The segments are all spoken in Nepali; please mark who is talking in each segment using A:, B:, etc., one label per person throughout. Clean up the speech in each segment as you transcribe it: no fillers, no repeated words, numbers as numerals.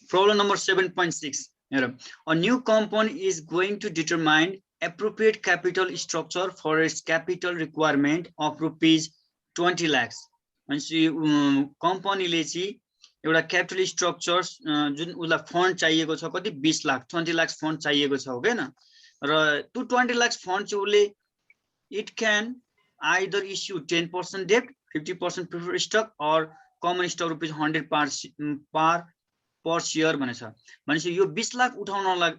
A: Problem number 7.6. A new company is going to determine appropriate capital structure for its capital requirement of rupees 20 lakhs. Company ले चाहिँ एउटा capital structures जुन उसलाई fund चाहिएको छ कति 20 लाख 20 lakhs fund चाहिएको छ हैन र त्यो 20 lakhs fund चाहिँ उसले it can either issue 10% debt 50% preferred stock or common stock rupees 100 per share भनेछ भनेपछि यो 20 लाख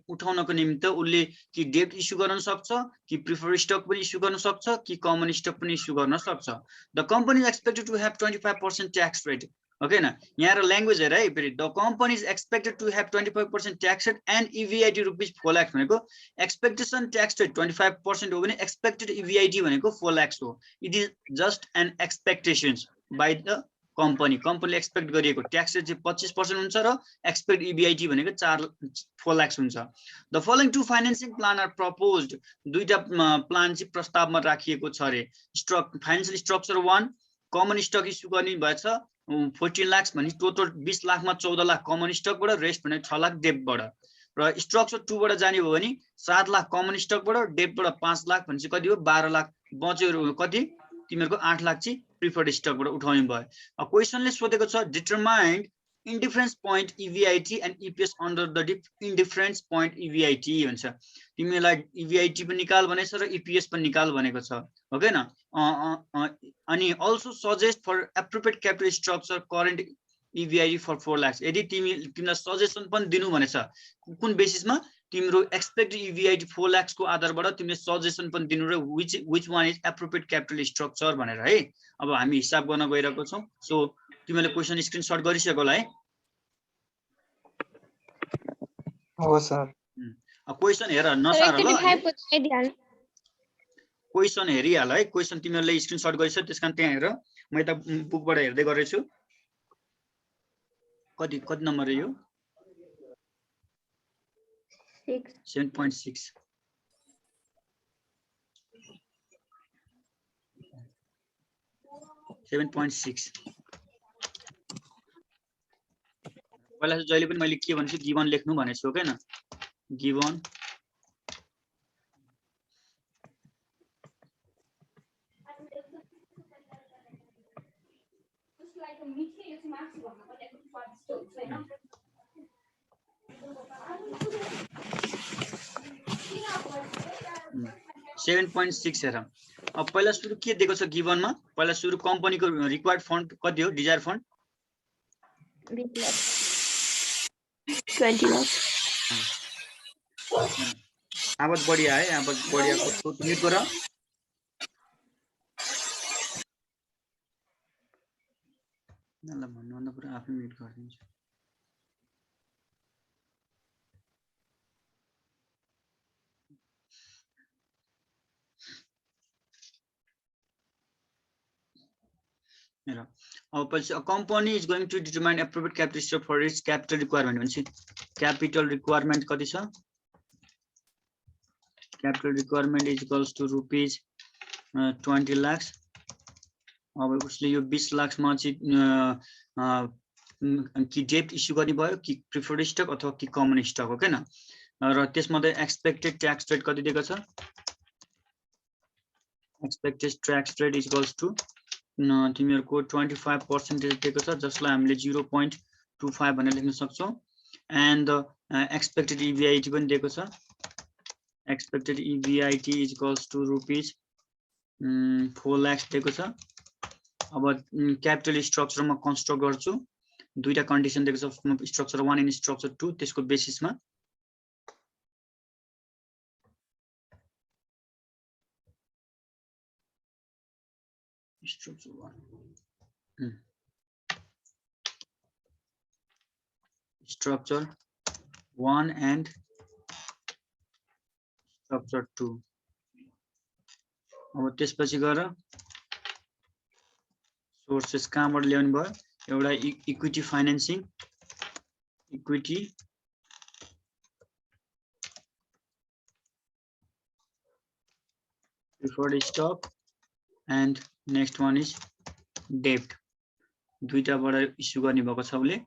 A: उठाउनको निमित्त उले कि डेट इस्यु गर्न सक्छ कि प्रिफर्ड स्टक पनि इस्यु गर्न सक्छ कि कमन स्टक पनि इस्यु गर्न सक्छ the company is expected to have 25% tax rate okay न यहाँ र ल्याङ्ग्वेज हेर है फेरि the company is expected to have 25% tax rate and EVIT rupees 4 lakh भनेको एक्सपेक्टेसन टैक्स रेट 25% हो भने एक्सपेक्टेड EVIT भनेको 4 लाख हो it is just an expectations by the कम्पनीले एक्सपेक्ट गरिएको ट्याक्स रेट चाहिँ 25% हुन्छ र एक्सपेक्ट EVIT भनेको 4 लाख हुन्छ the following two financing plan are proposed दुईटा प्लान चाहिँ प्रस्तावमा राखिएको छ रे financial structure 1 common stock issue गर्ने भएछ 14 लाख भने टोटल 20 लाखमा 14 लाख कमन स्टकबाट रेस्ट भने 6 लाख डेब्टबाट र स्ट्रक्चर 2 बाट जाने हो भने 7 लाख कमन स्टकबाट डेब्टबाट 5 लाख भनेपछि कति हो 12 लाख बच्यो कति तिमीहरुको 8 लाख चाहिँ प्रिफर्ड स्टकबाट उठाउने भयो क्वेशनले सोधेको छ determine indifference point EVIT and EPS under the indifference point EVIT भन्छ तिमीलाई EVIT पनि निकाल भनेछ र EPS पनि निकाल भनेको छ ओके न अनि also suggest for appropriate capital structure current EVIT for 4 lakh यदि तिमीलाई सजेसन पनि दिनु भनेछ कुन बेसिसमा तिम्रो एक्सपेक्टेड EVIT 4 लाख को आधारबाट तिमीले सजेसन पनि दिनु र which one is appropriate capital structure भनेर है अब हामी हिसाब गर्न गइरहेको छौं सो तिमीले क्वेशन स्क्रिनशट गरिसक्यो होला है
B: हो सर
A: क्वेशन हेर नसार ल क्वेशन हेरिहाल है क्वेशन तिमीले स्क्रिनशट गरिसक्यो त्यसकारण त्यहाँ हेर म यता बुकबाट हेर्दै गरेछु कति नम्बर हो यो 7.6 7.6 पहिला जहिले पनि मैले के भन्छु गिवन लेख्नु भनेछु हैन गिवन सेभेन 7.6 हेर अब पहिला सुरु के दिएको छ गिवनमा पहिला सुरु कम्पनीको रिक्वायर्ड फन्ड कति हो डिजायर फन्ड
C: 20 लाख
A: आवाज बढिया है आवाज बढिया को म्युट गर नला भन्नु भन्दा पुरा आफै म्युट गरिदिन्छु a company is going to determine appropriate capital structure for its capital requirement भनेपछि capital requirement कति छ capital requirement is equals to rupees 20 lakhs अब उसले यो 20 लाख मा चाहिँ कि डेट इस्यु गर्ने भयो कि प्रिफर्ड स्टक अथवा कि कमन स्टक हो हैन र त्यसमध्ये एक्सपेक्टेड ट्याक्स रेट कति दिएको छ expected tax rate is equals to तिमीहरुको 25% दिएको छ जसलाई हामीले 0.25 भनेर लेख्न सक्छौं एन्ड एक्सपेक्टेड EVIT पनि दिएको छ expected EVIT is equals to rupees 4 lakh दिएको छ अब क्यापिटल स्ट्रक्चरमा कन्स्ट्रक्ट गर्छु दुईटा कन्डिसन दिएको छ स्ट्रक्चर 1 एन्ड स्ट्रक्चर 2 त्यसको बेसिसमा structure 1 structure 1 and structure 2 अब त्यसपछि गएर सोर्सेस कहाँबाट ल्याउनु भयो एउटा equity financing equity preferred stock and next one is debt दुईटा बाट इस्यु गर्ने भएको छ उले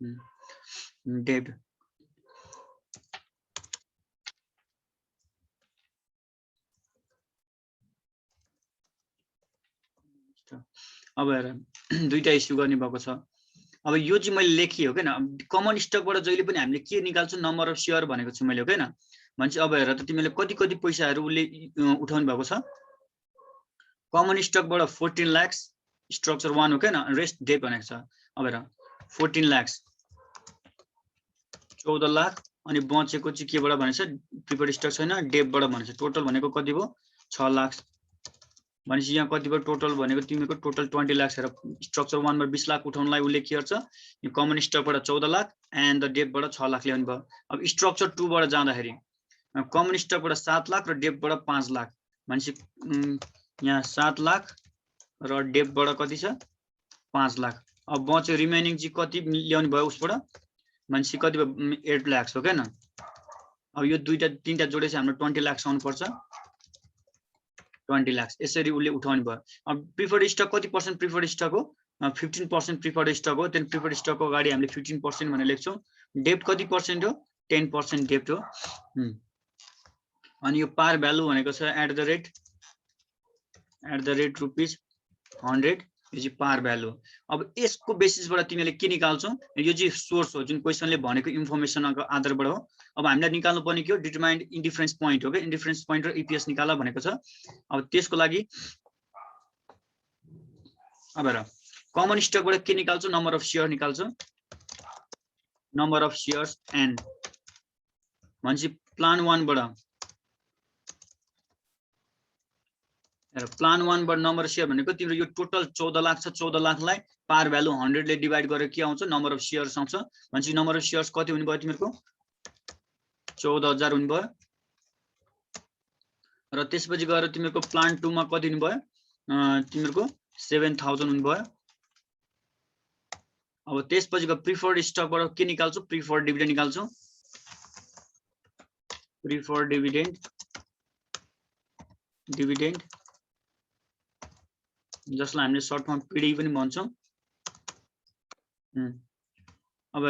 A: डेब्ट अब हेर दुईटा इस्यु गर्ने भएको छ। अब यो चाहिँ मैले लेखेँ हो हैन। कमन स्टकबाट जहिले पनि हामीले के निकाल्छौँ नम्बर अफ शेयर भनेको छु मैले हो हैन। भन्छ अब हेर त तिमीले कति कति पैसाहरु उले उठाउनु भएको छ। कमन स्टकबाट 14 लाख स्ट्रक्चर 1 हो हैन। रेस्ट डेट भनेको छ। अब हेर 14 लाख 14 लाख अनि बचेको चाहिँ केबाट भनेछ प्रिफर्ड स्टक छैन डेटबाट भनेछ। टोटल भनेको कति भयो 6 लाख भनेपछि यहाँ कति भयो टोटल भनेको तिमीको टोटल 20 लाख हेर। स्ट्रक्चर 1 मा 20 लाख उठाउनलाई उले के गर्छ यो कमन स्टकबाट 14 लाख एन्ड द डेटबाट 6 लाख ल्याउनु भयो। अब स्ट्रक्चर 2 बाट जाँदाखेरि कमन स्टकबाट 7 लाख र डेटबाट 5 लाख भनेपछि यहाँ 7 लाख र डेटबाट कति छ 5 लाख। अब बच्यो रिमेनिङ चाहिँ कति ल्याउनु भयो उसबाट भनेपछि कति भयो 8 लाख हो हैन। अब यो दुईटा तीनटा जोडेपछि हाम्रो 20 लाख आउनु पर्छ 20 लाख यसरी उले उठाउनु भयो। अब प्रिफर्ड स्टक कति पर्सेन्ट प्रिफर्ड स्टक हो 15% प्रिफर्ड स्टक हो। त्यन प्रिफर्ड स्टक को अगाडि हामीले 15% भनेर लेख्छौं। डेब्ट कति पर्सेन्ट हो 10% डेब्ट हो। अनि यो पार भ्यालु भनेको छ एट द रेट रुपीस 100 यो चाहिँ पार भ्यालु। अब यसको बेसिसबाट तिमीले के निकाल्छौ यो चाहिँ सोर्स हो जुन क्वेशनले भनेको इन्फर्मेसनको आधारबाट हो। अब हामीलाई निकाल्नु पर्ने के हो डिटरमाइन्ड इन्डिफरेन्स पोइन्ट हो के। इन्डिफरेन्स पोइन्ट र ईपीएस निकाल भनेको छ। अब त्यसको लागि अब हेर कमन स्टकबाट के निकाल्छौ नम्बर अफ शेयर निकाल्छौ। नम्बर अफ शेयर्स एन भन्छ प्लान 1 बाट प्लान 1 बाट नम्बर शेयर भनेको तिम्रो यो टोटल 14 लाख छ। 14 लाखलाई पार भ्यालु 100 ले डिवाइड गरेर के आउँछ नम्बर अफ शेयर्स आउँछ। भन्छ नम्बर अफ शेयर्स कति हुने भयो तिम्रो 14000 हुने भयो। र त्यसपछि गएर तिम्रो प्लान 2 मा कति हुने भयो तिम्रो 7000 हुने भयो। अब त्यसपछि गएर प्रिफर्ड स्टकबाट के निकाल्छौ प्रिफर्ड डिभिडेन्ड निकाल्छौ। प्रिफर्ड डिभिडेन्ड जसलाई हामीले सर्ट फर्म पीडी पनि भन्छौं। अब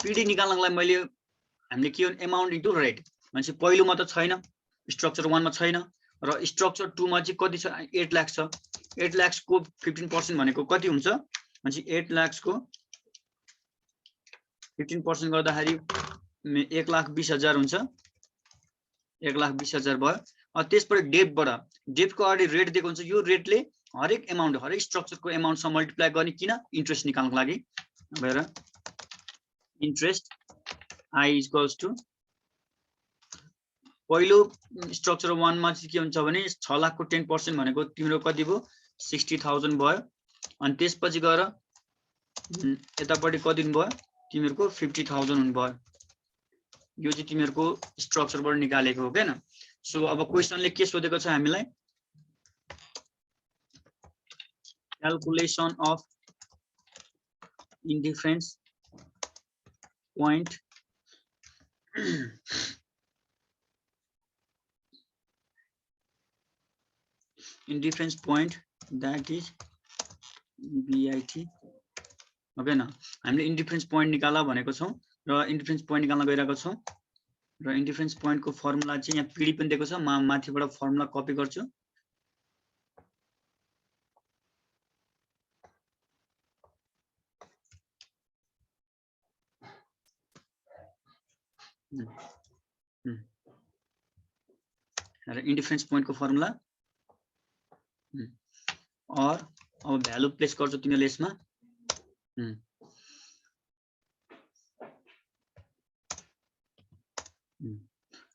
A: पीडी निकाल्नलाई मैले हामीले के अमाउन्ट इन्टु रेट भन्छ पहिलोमा त छैन स्ट्रक्चर 1 मा छैन र स्ट्रक्चर 2 मा चाहिँ कति छ 8 लाख छ। 8 लाख को 15% भनेको कति हुन्छ भन्छ 8 लाख को 15% गर्दाखेरि 1,20,000 हुन्छ। 1,20,000 भयो। त्यसपछि डेब्टको अगाडि रेट दिएको हुन्छ। यो रेटले हरेक अमाउन्ट हरेक स्ट्रक्चरको अमाउन्टसँग मल्टिप्लाई गर्ने किन इन्ट्रेस्ट निकाल्नको लागि। हेर इन्ट्रेस्ट आई इक्वल्स टु पहिलो स्ट्रक्चर 1 मा चाहिँ के हुन्छ भने 6 लाख को 10% भनेको तिम्रो कति भयो 60,000 भयो। अनि त्यसपछि गएर यतापटि कति हुने भयो तिम्रो 50,000 हुने भयो। यो चाहिँ तिम्रो स्ट्रक्चरबाट निकालेको हो हैन। सो अब क्वेशनले के सोधेको छ हामीलाई calculation of indifference point indifference point that is BIT हो हैन। हामीले इन्डिफरेन्स पोइन्ट निकाल्न भनेको छौं र इन्डिफरेन्स पोइन्ट निकाल्न गइरहेको छौं। र इन्डिफरेन्स पोइन्ट को फर्मुला चाहिँ यहाँ पीडी पनि दिएको छ। म माथिबाट फर्मुला कपी गर्छु। र इन्डिफरेन्स पोइन्ट को फर्मुला और अब भ्यालु प्लेस गर्छौ तिमीले यसमा।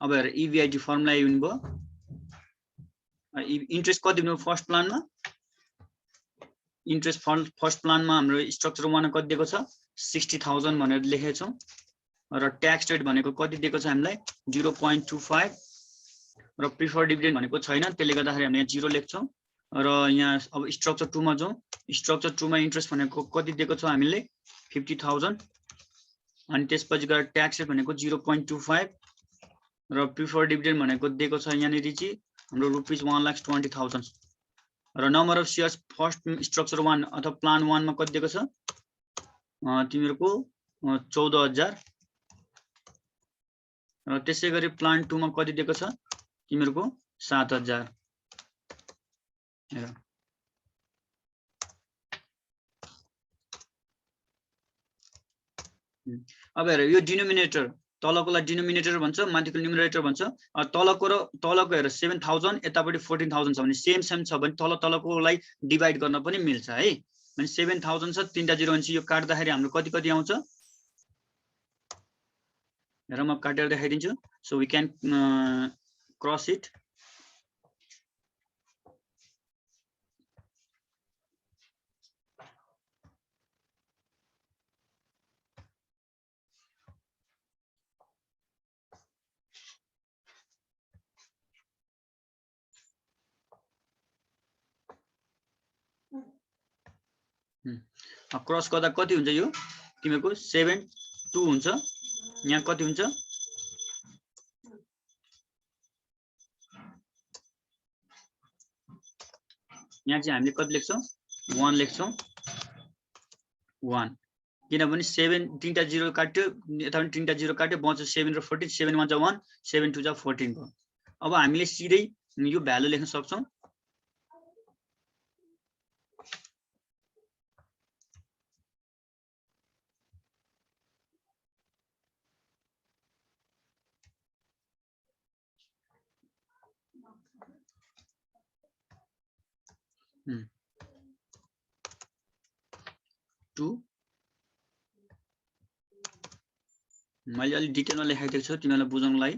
A: अब हेर ईवीआईटी फर्मुला युन भयो। इन्ट्रेस्ट कति दिनु फर्स्ट प्लानमा इन्ट्रेस्ट फर्स्ट प्लानमा हाम्रो स्ट्रक्चर 1 मा कति दिएको छ 60,000 भनेर लेखेको छौं। र ट्याक्स रेट भनेको कति दिएको छ हामीलाई 0.25 र प्रिफर्ड डिभिडेन्ड भनेको छैन त्यसले गर्दाखेरि हामीले यहाँ 0 लेख्छौं। र यहाँ अब स्ट्रक्चर 2 मा जाउँ। स्ट्रक्चर 2 मा इन्ट्रेस्ट भनेको कति दिएको छ हामीले 50,000 अनि त्यसपछि गएर ट्याक्स रेट भनेको 0.25 र प्रिफर्ड डिभिडेन्ड भनेको दिएको छ यहाँ निरी चाहिँ हाम्रो रुपीस 1,20,000 र number of shares first structure 1 अथवा प्लान 1 मा कति दिएको छ तिमीहरूको 14,000 र त्यसै गरी प्लान 2 मा कति दिएको छ तिमीहरूको 7,000 हेर अब हेर यो डिनोमिनेटर तलकोलाई डिनोमिनेटर भन्छ माथिको न्युमरेटर भन्छ तलको हेर 7,000 यतापट्टि 14,000 छ भने सेम छ भने तलकोलाई डिभाइड गर्न पनि मिल्छ है भने 7,000 छ तीनटा जिरो हुन्छ यो काट्दाखेरि हाम्रो कति आउँछ हेर म काटेर देखाइदिन्छु so we can cross it cross गर्दा कति हुन्छ यो तिमीहरूको 7,2 हुन्छ यहाँ कति हुन्छ यहाँ चाहिँ हामीले कति लेख्छौं 1 लेख्छौं 1 किनभने 7 तीनटा जिरो काट्यो यता पनि तीनटा जिरो काट्यो बच्यो 7 र 14 7 1 जा 1 7 2 जा 14 भयो अब हामीले सिधै यो भ्यालु लेख्न सक्छौं मैले अलि डिटेलमा लेखाइदिएको छु तिमीलाई बुझाउनलाई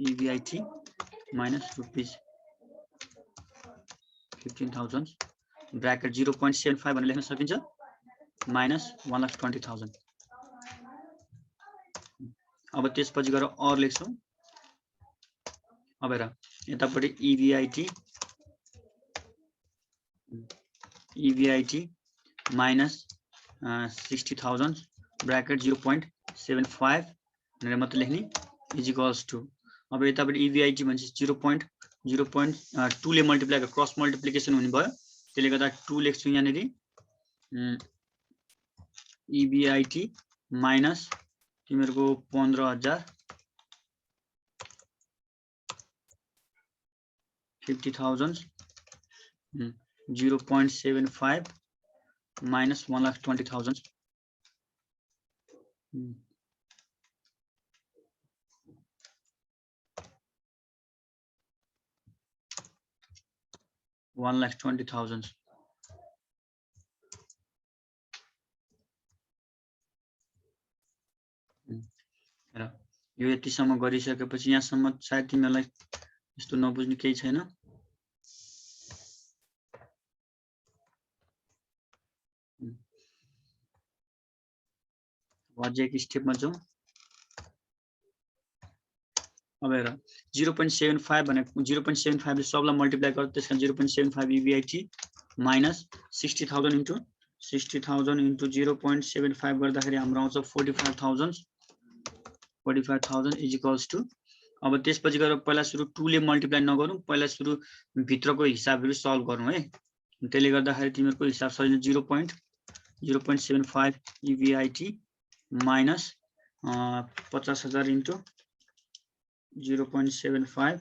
A: EBIT minus rupees 15,000 bracket 0.75 भनेर लेख्न सकिन्छ minus 1,20,000 अब त्यसपछि गएर और लेख्छौं अब हेर यतापटि EBIT minus 60,000 bracket 0.75 भनेर मात्र लेख्ने is equals to अब यतापटि EBIT भन्छ 0.2 ले मल्टिप्लाई क्रस मल्टिप्लिकेसन हुने भयो त्यसले गर्दा 2 लेख्छु यहाँनेरि EBIT माइनस तिमीहरुको 15,000 50,000 0.75 minus 1,20,000 1,20,000 र यो यतिसम्म गरिसकेपछि यहाँसम्म सायद तिमीलाई यस्तो नबुझ्ने केही छैन अझै एक स्टेपमा जाउँ अब हेर 0.75 भनेको 0.75 ले सबलाई मल्टिप्लाई गर्दा त्यसकारण 0.75 EBIT माइनस 60,000 इन्टु 0.75 गर्दाखेरि हाम्रो आउँछ 45,000 इज इक्वल्स टु अब त्यसपछि गएर पहिला सुरु 2 ले मल्टिप्लाई नगरौँ पहिला सुरु भित्रको हिसाबहरु सल्भ गरौँ है त्यसले गर्दाखेरि तिमीहरुको हिसाब सजिलो 0.75 EBIT माइनस 50,000 इन्टु 0.75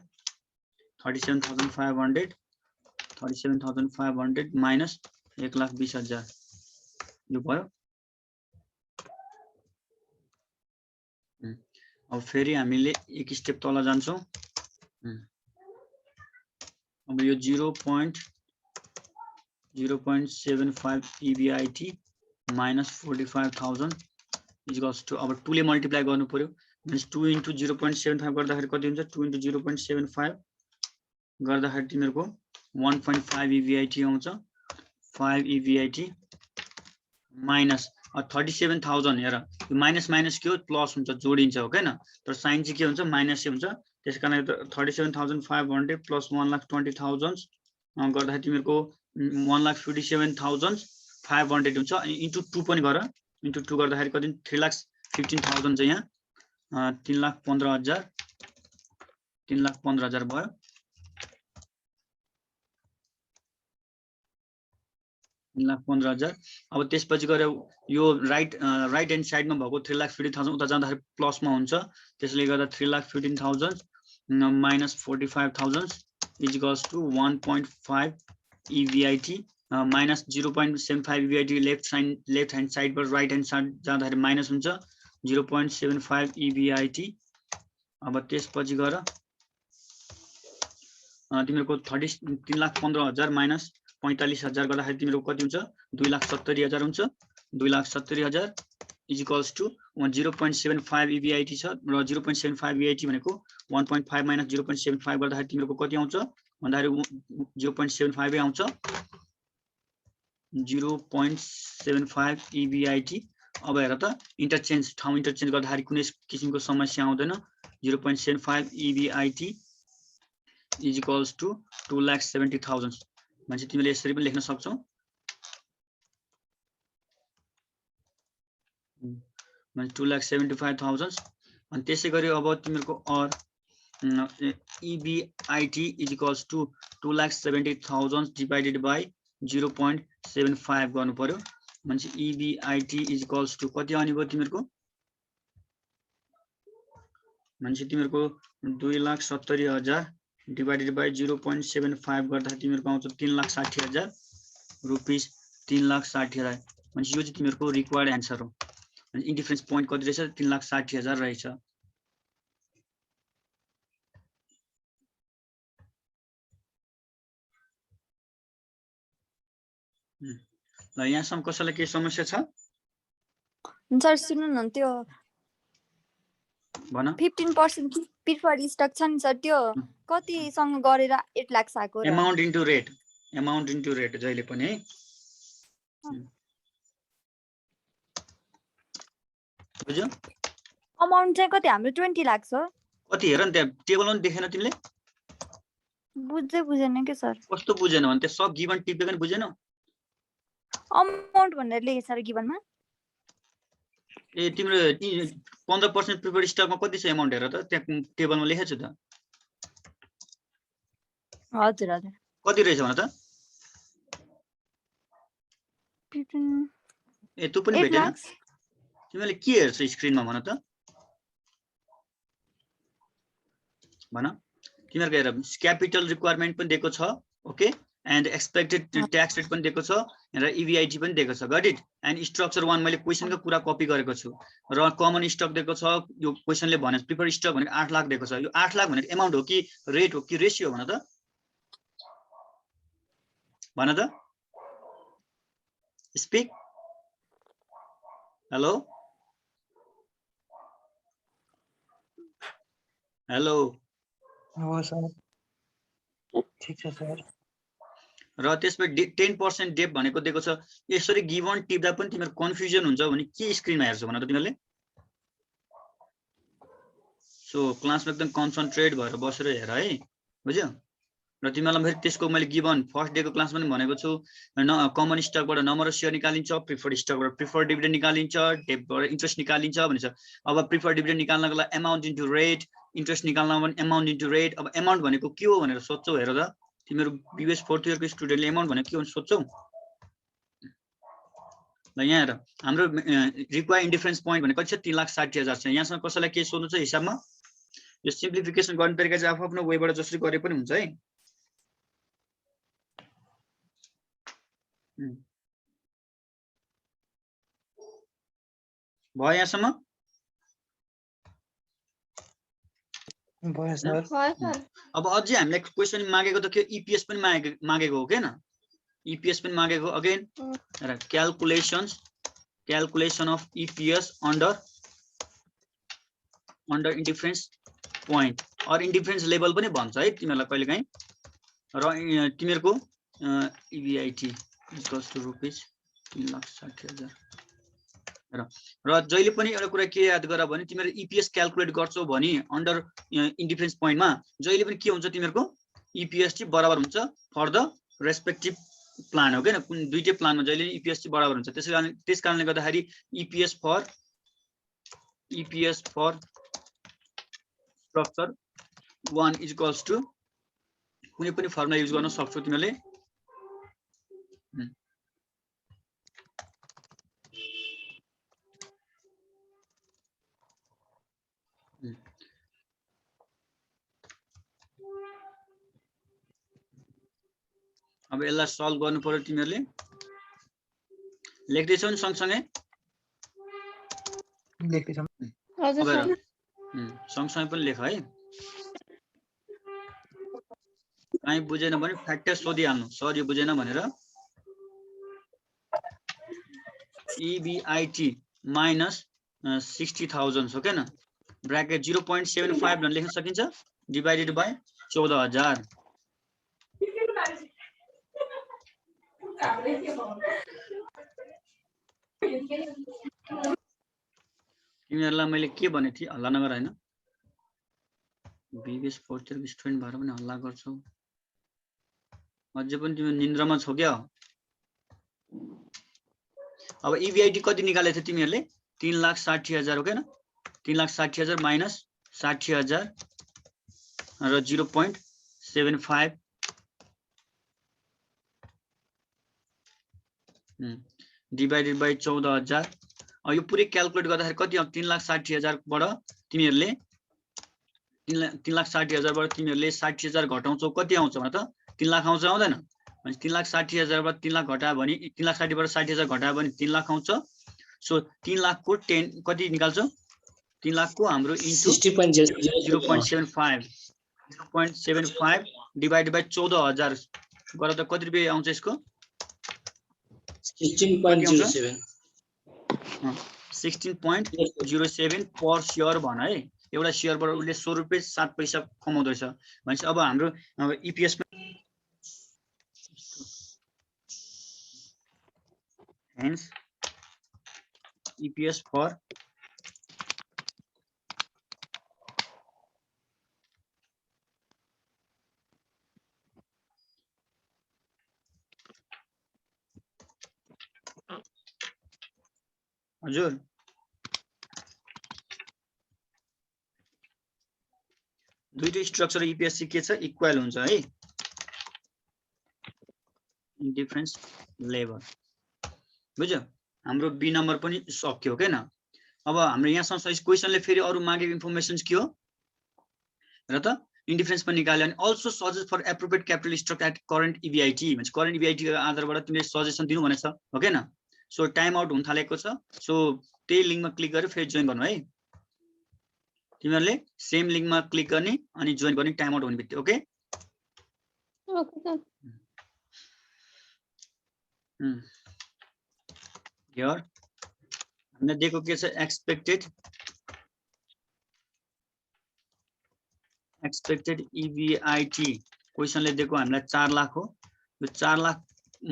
A: 37,500 माइनस 1,20,000 यो भयो अब फेरि हामीले एक स्टेप तल जान्छौं अब यो 0.75 EBIT माइनस 45,000 इक्वल्स टु अब 2 ले मल्टिप्लाई गर्नु पर्यो means 2 into 0.75 गर्दाखेरि कति हुन्छ 2 into 0.75 गर्दाखेरि तिमीहरुको 1.5 EBIT आउँछ 5 EBIT माइनस 37,000 हेर यो माइनस माइनस के हो प्लस हुन्छ जोडिन्छ हो हैन तर साइन चाहिँ के हुन्छ माइनस हुन्छ त्यसकारण 37,500 प्लस 1,20,000 गर्दाखेरि तिमीहरूको 1,57,500 हुन्छ अनि इन्टु 2 पनि गर इन्टु 2 गर्दाखेरि कति 3,15,000 चाहिँ यहाँ 3,15,000 3,15,000 भयो। अब त्यसपछि गएर यो राइट ह्यान्ड साइडमा भएको 3,50,000 उता जाँदाखेरि प्लसमा हुन्छ, त्यसले गर्दा 3,15,000 minus 45,000 is equals to 1.5 EBIT minus 0.75 EBIT left hand साइडबाट राइट ह्यान्ड साइड जाँदाखेरि माइनस हुन्छ 0.75 EBIT। अब त्यसपछि गएर तिमीहरूको 3,15,000 माइनस 45,000 गर्दाखेरि तिमीहरूको कति हुन्छ 2,70,000 हुन्छ। 2,70,000 is equals to 0.75 EBIT छ र 0.75 EBIT भनेको 1.5 minus 0.75 गर्दाखेरि तिमीहरूको कति आउँछ भन्दाखेरि 0.75 आउँछ 0.75 EBIT। अब हेर त ठाउँ इन्टरचेन्ज गर्दाखेरि कुनै किसिमको समस्या आउँदैन। 0.75 EBIT is equals to 2,70,000 भनेपछि तिमीले यसरी पनि लेख्न सक्छौ। भने 2,75,000 अनि त्यसै गरी अब तिमीहरूको और EBIT is equals to 2,70,000 divided by 0.75 गर्नु पर्यो। भनेपछि EBIT is equals to कति आउने भयो तिमीहरूको भनेपछि तिमीहरूको 2,70,000 divided by 0.75 गर्दा तिमीहरूको आउँछ 3,60,000 रुपीस 3,60,000 भनेपछि यो चाहिँ तिमीहरूको रिक्वायर्ड एन्सर हो। इन्डिफरेन्स पोइन्ट कति रहेछ 3,60,000 रहेछ। ल यहाँसम्म कसैलाई केही समस्या छ
C: सर सुन्नु न त्यो
A: भन
C: 15% प्रिफर्ड स्टक छ नि सर त्यो कतिसँग गरेर 8 लाख आएको र
A: अमाउन्ट इन्टु रेट जहिले पनि है बुझ्यौ।
C: अमाउन्ट चाहिँ कति हाम्रो 20 लाख छ
A: कति हेर नि त्यहाँ टेबलमा पनि देखेन तिमीले
C: बुझेन के सर
A: कस्तो बुझेन भने त्यो सब गिभन टिपेको नि बुझेनौ
C: अमाउन्ट भनेर लेखे सर गिभनमा
A: ए तिम्रो 15% प्रिफर्ड स्टकमा कति छ अमाउन्ट हेर त त्यहाँ टेबलमा लेखेको छु त
C: हजुर
A: कति रहेछ भन त ए तँ पनि भेटेन तिमीले के हेर्छौ स्क्रिनमा भन त भन तिमीहरुको हेर क्यापिटल रिक्वायरमेन्ट पनि दिएको छ okay and expected tax rate पनि दिएको छ र EBIT पनि दिएको छ गट इट एन्ड स्ट्रक्चर 1 मैले क्वेशनको कुरा कपी गरेको छु र कमन स्टक दिएको छ यो क्वेशनले भने प्रिफर्ड स्टक भनेको 8 लाख दिएको छ यो 8 लाख भनेको अमाउन्ट हो कि रेट हो कि रेशियो भन त स्पीक हेलो
B: हो सर ठीक छ सर
A: र त्यसपछि 10% डेप भनेको दिएको छ यसरी गिवन टिप्दा पनि तिम्रो कन्फ्युजन हुन्छ भने के स्क्रिनमा हेर्छौ भन त तिमीले सो क्लासमा एकदम कन्सन्ट्रेट भएर बसेर हेर है बुझ्यौ र तिमीलाई फेरि त्यसको मैले गिवन फर्स्ट डेको क्लासमा पनि भनेको छु कमन स्टकबाट नम्बर अफ शेयर निकालिन्छ प्रिफर्ड स्टकबाट प्रिफर्ड डिभिडेन्ड निकालिन्छ डेपबाट इन्ट्रेस्ट निकालिन्छ भनिन्छ अब प्रिफर्ड डिभिडेन्ड निकाल्नको लागि अमाउन्ट इन्टु रेट इन्ट्रेस्ट निकाल्न पनि अमाउन्ट इन्टु रेट अब अमाउन्ट भनेको के हो भनेर सोध्छौ हेर त तिम्रो बीएस 4th इयरको स्टुडेन्टले अमाउन्ट भनेको के हो सोध्छौ ल यहाँ हेर हाम्रो रिक्वायर इन्डिफरेन्स पोइन्ट भनेको कति छ 3,60,000 छ यहाँसँग कसैलाई के सोध्नु छ हिसाबमा यो सिम्प्लिफिकेसन गर्ने तरिका चाहिँ आफ्नो वेबाट जसरी गरे पनि हुन्छ है भयो यहाँसम्म अब अझै हामीलाई क्वेशन मागेको त के EPS पनि मागेको हो के न EPS पनि मागेको अगेन र calculation of EPS under indifference point or indifference level पनि भन्छ है तिमीहरूलाई कहिलेकाहीँ र तिमीहरूको EBIT इक्वल्स टु रुपीस 3,60,000 र जहिले पनि एउटा कुरा के याद गर भने तिमीहरु EPS क्याल्कुलेट गर्छौ भने अन्डर इन्डिफरेन्स पोइन्टमा जहिले पनि के हुन्छ तिमीहरुको EPS चाहिँ बराबर हुन्छ फर द रेस्पेक्टिभ प्लान हो क्या कुन दुईटै प्लानमा जहिले इपिएस चाहिँ बराबर हुन्छ त्यस कारणले गर्दाखेरि EPS for structure 1 is equals to कुनै पनि फर्मुला युज गर्न सक्छौ तिमीले अब यसलाई सल्भ गर्नु पर्यो तिमीहरुले लेख्दै छौ नि सँगसँगै
B: लेख्दैछौँ
D: हजुर सर
A: सँगसँगै पनि लेख है कहीँ बुझेन भने फ्याक्टर सोधिहाल्नु सर यो बुझेन भनेर EBIT माइनस 60,000 हो क्या ब्रैकेट 0.75 भनेर लेख्न सकिन्छ डिवाइडेड बाइ 14,000 तिमीहरुलाई मैले के भने थिएँ हल्ला नगर हैन बिबिएस फोर्थ इयर स्टुडेन्ट भएर पनि हल्ला गर्छौ अझै पनि तिमी निन्द्रामा छौ क्या अब EBIT कति निकालेको थियो तिमीहरुले 3,60,000 हो क्या 3,60,000 माइनस 60,000 र 0.75 डिवाइडेड बाइ 14,000 यो पुरै क्याल्कुलेट गर्दाखेरि कति आउँछ 3,60,000 बाट तिमीहरुले 3,60,000 बाट तिमीहरुले 60,000 घटाउँछौ कति आउँछ भन त 3 लाख आउँछ आउँदैन भने 3,60,000 बाट 3 लाख घटायो भने 3,60,000 बाट 60,000 घटायो भने 3 लाख आउँछ सो 3 लाख को 10 कति निकाल्छौ 3 लाख को हाम्रो इन्टु 0.75 डिवाइडेड बाइ 14,000 गरेर कति रुपैयाँ आउँछ यसको 16.07 पर शेयर भन है एउटा शेयरबाट उसले 100 रुपैयाँ 7 पैसा कमाउँदैछ भनेपछि अब हाम्रो इपिएस hence EPS for हजुर दुईटै स्ट्रक्चर EPS के छ इक्वल हुन्छ है डिफरेन्स लेभल बुझ्यो हाम्रो बी नम्बर पनि सक्यो हैन अब हाम्रो यहाँसम्म क्वेशनले फेरि अरु मागेको इन्फर्मेसन्स के हो र त इन्डिफरेन्स पनि निकाल्यो अनि also suggest for appropriate capital structure at current EBIT भन्छ करेन्ट EBIT को आधारबाट तिमीले सजेसन दिनु भनेछ हो के न सो टाइम आउट हुन थालेको छ सो त्यही लिंकमा क्लिक गरेर फेरि जोइन गर्नु है तिमीहरुले सेम लिंकमा क्लिक गर्ने अनि जोइन गर्ने टाइम आउट हुने बित्तिकै ओके
D: ओके सर
A: हियर हामीले दिएको के छ एक्सपेक्टेड EBIT क्वेशनले दिएको हामीलाई 4 लाख हो यो 4 लाख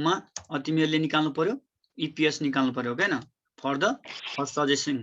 A: मा तिमीहरुले निकाल्नु पर्यो EPS निकाल्नु पर्यो हैन फर द फर्स्ट सजेसन